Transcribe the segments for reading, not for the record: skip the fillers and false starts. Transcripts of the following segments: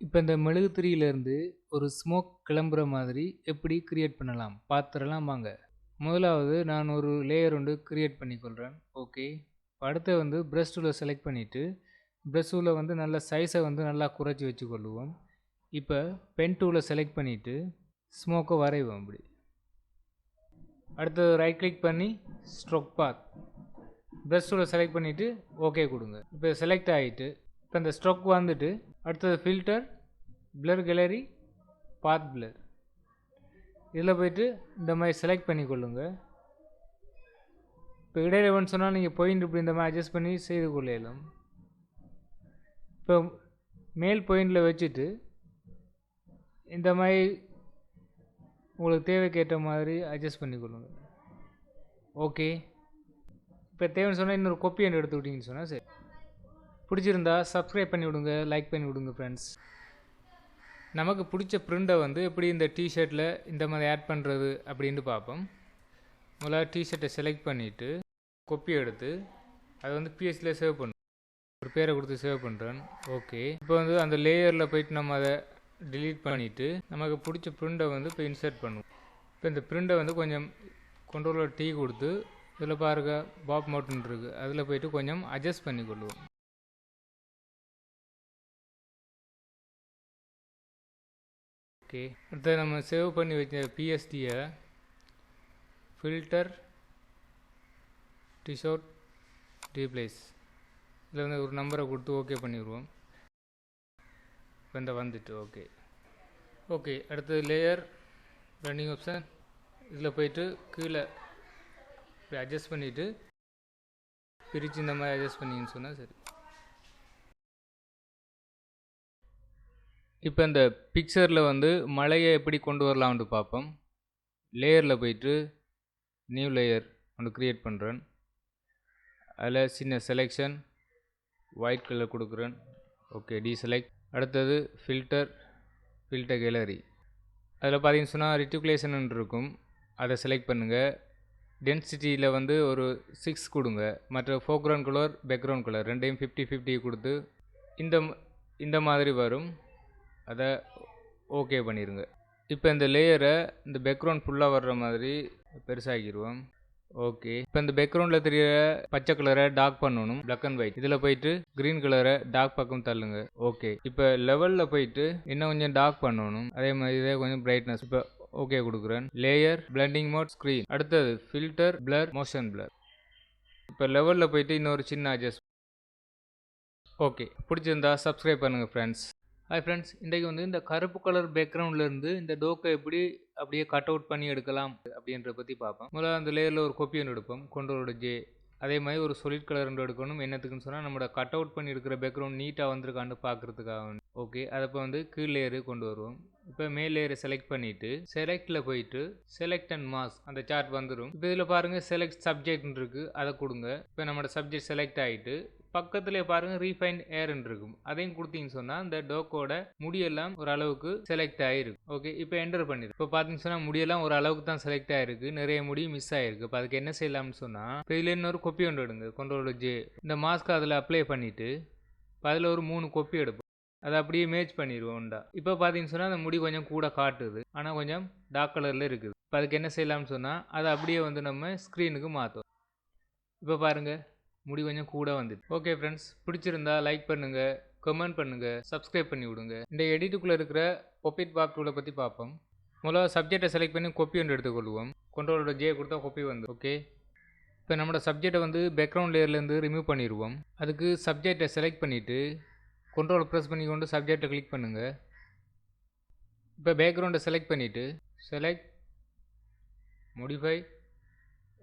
இப்போ இந்த மெழுகுத்திரியிலேருந்து ஒரு ஸ்மோக் கிளம்புற மாதிரி எப்படி கிரியேட் பண்ணலாம் பார்த்துடலாம் வாங்க. முதலாவது நான் ஒரு லேயர் ஒன்று கிரியேட் பண்ணிக்கொள்கிறேன். ஓகே, அடுத்து வந்து ப்ரஷ் டூலை செலக்ட் பண்ணிவிட்டு ப்ரஷ் டூலை வந்து நல்ல சைஸை வந்து நல்லா குறைச்சி வச்சுக்கொள்ளுவோம். இப்போ பென் டூலை செலக்ட் பண்ணிவிட்டு ஸ்மோக்கை வரைவோம். அப்படி அடுத்தது ரைட் கிளிக் பண்ணி ஸ்ட்ரோக் பாத் ப்ரஷ் டூலை செலக்ட் பண்ணிவிட்டு ஓகே கொடுங்க. இப்போ செலக்ட் ஆகிட்டு இப்போ இந்த ஸ்ட்ரோக் வந்துட்டு அடுத்தது ஃபில்டர் பிளர் கேலரி பாத் பிளர் இதில் போய்ட்டு இந்த மாதிரி செலக்ட் பண்ணிக்கொள்ளுங்க. இப்போ இடையில வேணும்னு சொன்னால் நீங்கள் பாயிண்ட் இப்படி இந்த மாதிரி அட்ஜஸ்ட் பண்ணி செய்து கொள்ளலாம். இப்போ மேல் பாயிண்டில் வச்சுட்டு இந்த மாதிரி உங்களுக்கு தேவைக்கேற்ற மாதிரி அட்ஜஸ்ட் பண்ணிக்கொள்ளுங்க. ஓகே, இப்போ தேவைன்னு சொன்னால் இன்னொரு கொப்பி ஒன்று எடுத்து விட்டிங்கன்னு சொன்னால் சரி. பிடிச்சிருந்தா சப்ஸ்கிரைப் பண்ணி விடுங்க, லைக் பண்ணி விடுங்க ஃப்ரெண்ட்ஸ். நமக்கு பிடிச்ச பிரிண்டை வந்து எப்படி இந்த டிஷர்ட்டில் இந்த மாதிரி ஆட் பண்ணுறது அப்படின்ட்டு பார்ப்போம். முதல்ல டிஷர்ட்டை செலக்ட் பண்ணிவிட்டு கொப்பி எடுத்து அதை வந்து பிஎஸ்சியில் சேவ் பண்ணும். ஒரு பேரை கொடுத்து சேவ் பண்ணுறேன். ஓகே, இப்போ வந்து அந்த லேயரில் போய்ட்டு நம்ம அதை டிலீட் பண்ணிவிட்டு நமக்கு பிடிச்ச பிரிண்டை வந்து இப்போ இன்சர்ட் பண்ணுவோம். இப்போ இந்த பிரிண்டை வந்து கொஞ்சம் கண்ட்ரோலர் டீ கொடுத்து இதில் பாருங்க பாப் மவுட்டன் இருக்குது, அதில் போய்ட்டு கொஞ்சம் அட்ஜஸ்ட் பண்ணி கொள்வோம். ஓகே, அடுத்து நம்ம சேவ் பண்ணி வச்ச பிஎஸ்டியை ஃபில்டர் டிஷர்ட் ரீப்ளேஸ் இதில் வந்து ஒரு நம்பரை கொடுத்து ஓகே பண்ணிடுவோம். இப்போ வந்துட்டு ஓகே. ஓகே, அடுத்தது லேயர் ரன்னிங் ஆப்ஷன் இதில் போய்ட்டு கீழே இப்படி அட்ஜஸ்ட் பண்ணிவிட்டு பிரித்து இந்த மாதிரி அட்ஜஸ்ட் பண்ணிங்கன்னு சொன்னால் சரி. இப்போ இந்த பிக்சரில் வந்து மழையை எப்படி கொண்டு வரலாம்னு பார்ப்போம். லேயரில் போய்ட்டு நியூ லேயர் ஒன்று க்ரியேட் பண்ணுறேன். அதில் சின்ன செலெக்ஷன் ஒயிட் கலர் கொடுக்குறேன். Okay, deselect. அடுத்தது ஃபில்டர் கேலரி அதில் பார்த்தீங்கன்னு சொன்னால் ரிட்டிகுலேஷன் இருக்கும், அதை செலக்ட் பண்ணுங்கள். டென்சிட்டியில் வந்து ஒரு 6 கொடுங்க. மற்ற ஃபோக்ரவுண்ட் கலர் பேக்ரவுண்ட் கலர் ரெண்டையும் 50-50 கொடுத்து இந்த மாதிரி வரும், அதை ஓகே பண்ணிடுங்க. இப்போ இந்த லேயரை இந்த பேக்ரவுண்ட் ஃபுல்லாக வர்ற மாதிரி பெருசாகிடுவோம். ஓகே, இப்போ இந்த பேக்ரவுண்டில் தெரிய பச்சை கலரை டார்க் பண்ணணும், பிளாக் அண்ட் ஒயிட். இதில் போயிட்டு க்ரீன் கலரை டார்க் பக்கம் தள்ளுங்க. ஓகே, இப்போ லெவலில் போயிட்டு இன்னும் கொஞ்சம் டார்க் பண்ணணும், அதே மாதிரி இதே கொஞ்சம் பிரைட்னஸ். இப்போ ஓகே கொடுக்குறேன். Layer blending mode screen. அடுத்தது ஃபில்டர் பிளர் மோஷன் பிளர். இப்போ லெவலில் போயிட்டு இன்னொரு சின்ன அட்ஜஸ்ட். ஓகே, பிடிச்சிருந்தா சப்ஸ்கிரைப் பண்ணுங்கள் ஃப்ரெண்ட்ஸ். ஹாய் ஃப்ரெண்ட்ஸ், இன்றைக்கு வந்து இந்த கருப்பு கலர் பேக்ரவுண்ட்லேருந்து இந்த டோக்கை எப்படி அப்படியே கட் அவுட் பண்ணி எடுக்கலாம் அப்படின்றத பற்றி பார்ப்போம். முதல்ல அந்த லேயரில் ஒரு கொப்பி ஒன்று எடுப்போம், கண்ட்ரோலோட ஜே. அதே மாதிரி ஒரு solid கலர் ஒன்று எடுக்கணும். என்னத்துக்குன்னு சொன்னால் நம்மளோட கட் அவுட் பண்ணி எடுக்கிற பேக்ரவுண்ட் நீட்டாக வந்திருக்கான்னு பார்க்குறதுக்காக. ஓகே, அதை இப்போ வந்து கீழ் லேயரு கொண்டு வருவோம். இப்போ மேல் லேயரை செலக்ட் பண்ணிவிட்டு செலக்டில் போயிட்டு செலக்ட் அண்ட் மாஸ்க் அந்த சார்ட் வந்துடும். இப்போ இதில் பாருங்கள் செலக்ட் சப்ஜெக்ட்னு இருக்குது, அதை கொடுங்க. இப்போ நம்மளோட சப்ஜெக்ட் செலக்ட் ஆகிட்டு பக்கத்துலேயே பாருங்கள் ரீஃபைன் ஏர்ன்னு இருக்கும், அதையும் கொடுத்தீங்கன்னு சொன்னால் இந்த டோக்கோட முடியெல்லாம் ஒரு அளவுக்கு செலக்ட் ஆகிருக்கு. ஓகே, இப்போ என்டர் பண்ணிடு. இப்போ பார்த்தீங்கன்னு சொன்னால் முடியெல்லாம் ஒரு அளவுக்கு தான் செலக்ட் ஆகிருக்கு, நிறைய முடி மிஸ் ஆகிருக்கு. இப்போ அதுக்கு என்ன செய்யலாம்னு சொன்னால் இப்போ இதில் இன்னொரு கொப்பி ஒன்று எடுங்க, கண்ட்ரோல் ஜே. இந்த மாஸ்க்கு அதில் அப்ளை பண்ணிவிட்டு இப்போ அதில் ஒரு 3 கொப்பி எடுப்போம், அதை அப்படியே மேட்ச் பண்ணிடுவோம்டா. இப்போ பார்த்தீங்கன்னு சொன்னால் அந்த முடி கொஞ்சம் கூட காட்டுது, ஆனால் கொஞ்சம் டார்க் கலரில் இருக்குது. இப்போ அதுக்கு என்ன செய்யலாம்னு சொன்னால் அதை அப்படியே வந்து நம்ம ஸ்க்ரீனுக்கு மாற்றுவோம். இப்போ பாருங்கள் முடி கொஞ்சம் கூட வந்துட்டு. ஓகே ஃப்ரெண்ட்ஸ், பிடிச்சிருந்தா லைக் பண்ணுங்கள், கமெண்ட் பண்ணுங்கள், சப்ஸ்கிரைப் பண்ணி விடுங்க. இந்த எடிட்டுக்குள்ளே இருக்கிற பொப்பிட் பாப் டூலை பற்றி பார்ப்போம். முதல்ல சப்ஜெக்டை செலக்ட் பண்ணி கொப்பி ஒன்று எடுத்துக்கொள்வோம். கண்ட்ரோலோட ஜே கொடுத்தா கொப்பி வந்து. ஓகே, இப்போ நம்மளோட சப்ஜெக்டை வந்து பேக்ரவுண்ட் லேயர்லேருந்து ரிமூவ் பண்ணிடுவோம். அதுக்கு சப்ஜெக்டை செலக்ட் பண்ணிவிட்டு கண்ட்ரோல் ப்ரெஸ் பண்ணி கொண்டு சப்ஜெக்டை கிளிக் பண்ணுங்கள். இப்போ பேக்ரவுண்டை செலக்ட் பண்ணிவிட்டு செலக்ட் மோடிஃபை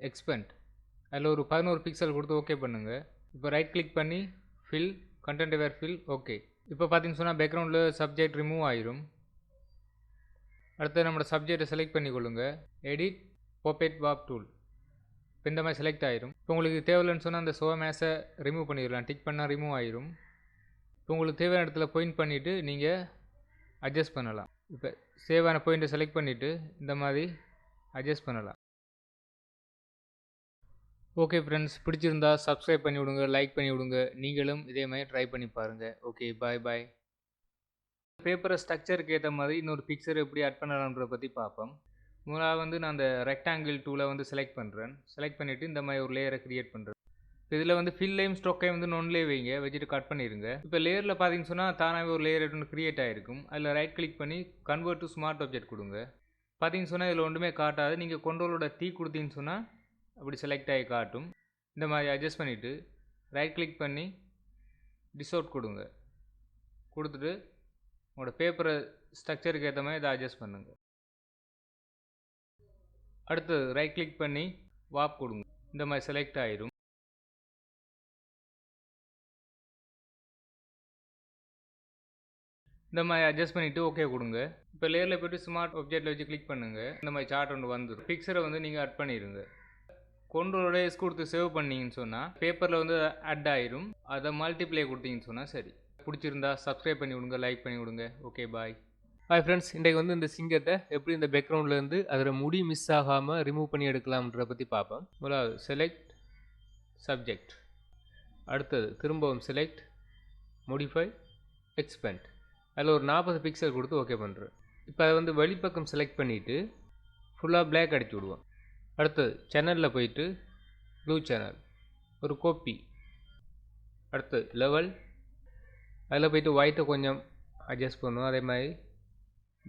எக்ஸ்பெண்ட் அதில் ஒரு 11 பிக்சல் கொடுத்து ஓகே பண்ணுங்கள். இப்போ ரைட் கிளிக் பண்ணி ஃபில் கண்டென்ட் வேர் ஃபில். ஓகே, இப்போ பார்த்தீங்கன்னு சொன்னால் பேக்ரவுண்டில் சப்ஜெக்ட் ரிமூவ் ஆயிரும். அடுத்து நம்மளோட சப்ஜெக்டை செலக்ட் பண்ணிக்கொள்ளுங்க, எடிட் பொப்பெட் பாப் டூல். இப்போ இந்த மாதிரி செலக்ட் ஆயிரும். இப்போ உங்களுக்கு தேவையில்லைன்னு சொன்னால் அந்த ஷோ மேஸை ரிமூவ் பண்ணிடலாம், டிக் பண்ணால் ரிமூவ் ஆயிரும். இப்போ உங்களுக்கு தேவையான இடத்துல பாயிண்ட் பண்ணிவிட்டு நீங்கள் அட்ஜஸ்ட் பண்ணலாம். இப்போ சேவான பாயிண்ட்டை செலக்ட் பண்ணிவிட்டு இந்த மாதிரி அட்ஜஸ்ட் பண்ணலாம். ஓகே ஃப்ரெண்ட்ஸ், பிடிச்சிருந்தா சப்ஸ்கிரைப் பண்ணி விடுங்க, லைக் பண்ணி விடுங்க. நீங்களும் இதே மாதிரி ட்ரை பண்ணி பாருங்கள். ஓகே, பாய் பாய். பேப்பரை ஸ்ட்ரக்சருக்கு ஏற்ற மாதிரி இன்னொரு பிக்சர் எப்படி ஆட் பண்ணலாம்ன்றத பற்றி பார்ப்போம். முதலாவது வந்து நான் அந்த ரெக்டாங்கிள் டூலை வந்து செலக்ட் பண்ணுறேன். செலக்ட் பண்ணிவிட்டு இந்த மாதிரி ஒரு லேயரை க்ரியேட் பண்ணுறேன். இதில் வந்து ஃபில்லையும் ஸ்டொக்கையும் வந்து நொன்லேயே வைங்க, வச்சுட்டு கட் பண்ணிடுங்க. இப்போ லேயரில் பார்த்தீங்கன்னு சொன்னால் தானாகவே ஒரு லேயர் ஒன்று க்ரியேட் ஆகிருக்கும். அதில் ரைட் கிளிக் பண்ணி கன்வெர்ட் டு ஸ்மார்ட் ஆப்ஜெக்ட் கொடுங்க. பார்த்தீங்கன்னு சொன்னால் இதில் ஒன்றுமே காட்டாது. நீங்கள் கண்ட்ரோலோட டீ கொடுத்தீங்கன்னு சொன்னால் அப்படி செலக்ட் ஆகி காட்டும். இந்த மாதிரி அட்ஜஸ்ட் பண்ணிவிட்டு ரைட் கிளிக் பண்ணி டிஸ்அவுட் கொடுங்க. கொடுத்துட்டு உங்களோட பேப்பரை ஸ்ட்ரக்சருக்கு ஏற்ற மாதிரி இதை அட்ஜஸ்ட் பண்ணுங்கள். அடுத்து ரைட் கிளிக் பண்ணி வாப் கொடுங்க. இந்த மாதிரி செலக்ட் ஆகிடும். இந்த மாதிரி அட்ஜஸ்ட் பண்ணிவிட்டு ஓகே கொடுங்க. இப்போ லேயரில் போய்ட்டு ஸ்மார்ட் ஆப்ஜெக்டில் வச்சு கிளிக் பண்ணுங்கள். இந்த மாதிரி சார்ட் ஒன்று வந்துடும். பிக்சரை வந்து நீங்கள் ஆட் பண்ணிடுங்க. கண்ட்ரோலோட எஸ் கொடுத்து சேவ் பண்ணிங்கன்னு சொன்னால் பேப்பரில் வந்து ஆட் ஆயிரும். அதை மல்டிப்ளை கொடுத்தீங்கன்னு சொன்னால் சரி. பிடிச்சிருந்தா சப்ஸ்கிரைப் பண்ணி விடுங்க, லைக் பண்ணி விடுங்க. Okay bye. ஹாய் ஃப்ரெண்ட்ஸ், இன்றைக்கு வந்து இந்த சிங்கத்தை எப்படி இந்த பேக்ரவுண்ட்லேருந்து அதில் முடி மிஸ் ஆகாமல் ரிமூவ் பண்ணி எடுக்கலாம்ன்றத பற்றி பார்ப்போம். முதலாவது செலக்ட் சப்ஜெக்ட். அடுத்தது திரும்பவும் செலக்ட் மோடிஃபை எக்ஸ்பேண்ட். அதில் ஒரு 40 பிக்சல் கொடுத்து ஓகே பண்ணுறேன். இப்போ அதை வந்து வெளிப்பக்கம் செலக்ட் பண்ணிவிட்டு ஃபுல்லாக பிளாக் அடிச்சு விடுவோம். அடுத்தது சேனலில் போயிட்டு ப்ளூ சேனல் ஒரு கோப்பி. அடுத்தது லெவல், அதில் போய்ட்டு ஒயிட்டை கொஞ்சம் அட்ஜஸ்ட் பண்ணுவோம். அதே மாதிரி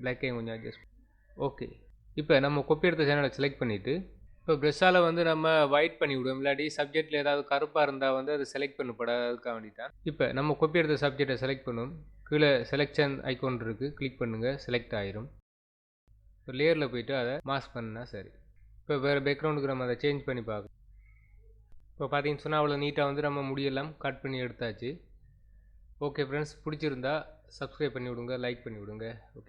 பிளாக்கையும் கொஞ்சம் அட்ஜஸ்ட் ஓகே. இப்போ நம்ம கோப்பி எடுத்த சேனலை செலக்ட் பண்ணிவிட்டு இப்போ ப்ரெஷ்ஷால் வந்து நம்ம ஒயிட் பண்ணி விடுவோம். இல்லாட்டி சப்ஜெக்டில் ஏதாவது கருப்பாக இருந்தால் வந்து அது செலக்ட் பண்ணப்படாதுக்காக வேண்டிதான். இப்போ நம்ம கோப்பி எடுத்த சப்ஜெக்டை செலக்ட் பண்ணுவோம். கீழே செலெக்ஷன் ஐக்கோன் இருக்குது, கிளிக் பண்ணுங்கள், செலக்ட் ஆயிரும். இப்போ லேயரில் போய்ட்டு அதை மாஸ்க் பண்ணால் சரி. இப்போ வேறு பேக்ரவுண்டுக்கு நம்ம அதை சேஞ்ச் பண்ணி பார்க்கலாம். இப்போ பார்த்தீங்கன்னு சொன்னால் அவ்வளோ நீட்டாக வந்து நம்ம முடியெல்லாம் கட் பண்ணி எடுத்தாச்சு. ஓகே ஃப்ரெண்ட்ஸ், பிடிச்சிருந்தா சப்ஸ்கிரைப் பண்ணி விடுங்க, லைக் பண்ணி விடுங்க. ஓகே.